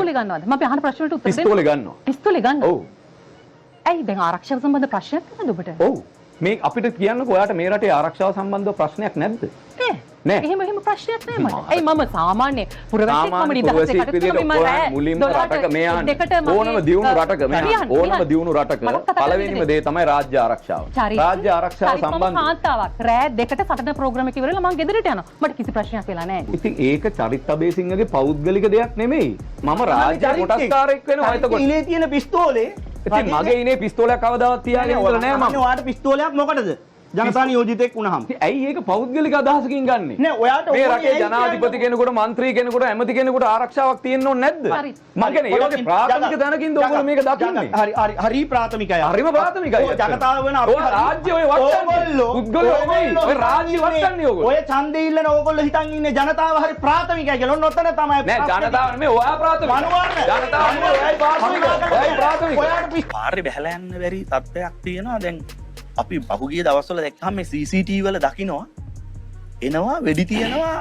පිස්තෝලේ ගන්නවද? මම අහන ප්‍රශ්නෙට උත්තර දෙන්න. පිස්තෝලේ ගන්නවා. පිස්තෝලේ ගන්නවා. ඔව්. ඇයි දැන් ආරක්ෂාව සම්බන්ධ ප්‍රශ්නයක් නේද ඔබට? ඔව්. මේ අපිට කියන්නකෝ ඔයාට මේ රටේ ආරක්ෂාව සම්බන්ධව ප්‍රශ්නයක් නැද්ද? නෑ. එහෙම ප්‍රශ්නයක් නෑ මට. ඇයි මම සාමාන්‍ය පුරවැසියෙක් මම නිදහසේ කටයුතු කරනවා මම මුලින්ම රටක මේ ඕනම දියුණු රටක ඕනම දියුණු රටක පළවෙනිම දේ තමයි රාජ්‍ය ආරක්ෂාව. රාජ්‍ය ආරක්ෂාව සම්බන්ධ කාන්තාවක් රෑ 2ට සටන ප්‍රෝග්‍රෑම් එක ඉවරලා මම ගෙදරට යනවා. මට කිසි ප්‍රශ්නයක් වෙලා නෑ. ඉතින් ඒක චරිත් අබේසිංහගේ පෞද්ගලික දෙයක් නෙමෙයි. මම රාජ්‍ය කොටස්කාරයෙක් වෙනවා එතකොට. ඉනේ තියෙන පිස්තෝලේ ඉතින් මගේ ඉනේ පිස්තෝලයක් කවදාවත් තියාගෙන ඉඳලා නෑ මම. ඔයාට පිස්තෝලයක් මොකටද? ජනතා නියෝජිතෙක් වුණාම. ඇයි ඒක පෞද්ගලික අදහසකින් ගන්නෙ? නෑ ඔයාට මේ රටේ ජනාධිපති කෙනෙකුට മന്ത്രി කෙනෙකුට ඇමති කෙනෙකුට ආරක්ෂාවක් තියෙන්න ඕනේ නැද්ද? මම කියන්නේ ඒ වගේ ප්‍රාථමික දැනකින්ද ඔයගොල්ලෝ මේක දකින්නේ? හරි ප්‍රාථමිකයි. හරිම ප්‍රාථමිකයි. ජනතාව වෙන අපේ රාජ්‍ය ඔය වටන්නේ. පුද්ගලයෝ නෙමෙයි. ඔය රාජ්‍ය වටන්නේ ඔයගොල්ලෝ. ඔය ඡන්දේ ඉල්ලන ඕගොල්ලෝ හිතන් ඉන්නේ ජනතාව හරි ප්‍රාථමිකයි කියලා. ඔන්න ඔතන තමයි. නෑ ජනතාව නෙමෙයි ඔයා ප්‍රාථමික. ජනතාව නෙමෙයි ඔයයි ප්‍රාථමික. ඔයයි ප්‍රාථමික. ඔයාට පාරේ බැහැලා යන්න බැරි තත්ත්වයක් තියෙනවා දැන්. අපි පහුගිය දවස්වල දැක්කම මේ CCTV වල දකින්නවා එනවා වෙඩි තියනවා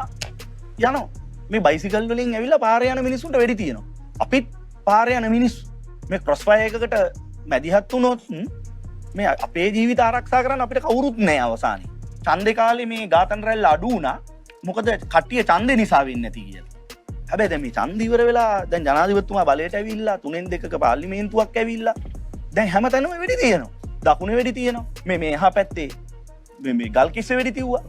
යනවා මේ බයිසිකල් වලින් ඇවිල්ලා පාරේ යන මිනිස්සුන්ට වෙඩි තියනවා අපිත් පාරේ යන මිනිස්සු මේ ක්‍රොස් ෆයර් එකකට මැදිහත් වුණොත් මේ අපේ ජීවිත ආරක්ෂා කරන්න අපිට කවුරුත් නැහැ අවසානයේ ඡන්දේ කාලේ මේ ඝාතන රැල්ල අඩු වුණා මොකද කට්ටිය ඡන්දේ නිසා වෙන්නේ නැති කියලා හැබැයි දැන් මේ ඡන්ද ඉවර වෙලා දැන් ජනාධිපතිතුමා බලයට ඇවිල්ලා 3න් 2ක පාර්ලිමේන්තුවක් ඇවිල්ලා දැන් හැමතැනම වෙඩි තියනවා දකුණේ වෙඩි තියෙනවා මේ එහා පැත්තේ මේ ගල් කිස්සේ වෙඩි තියුවා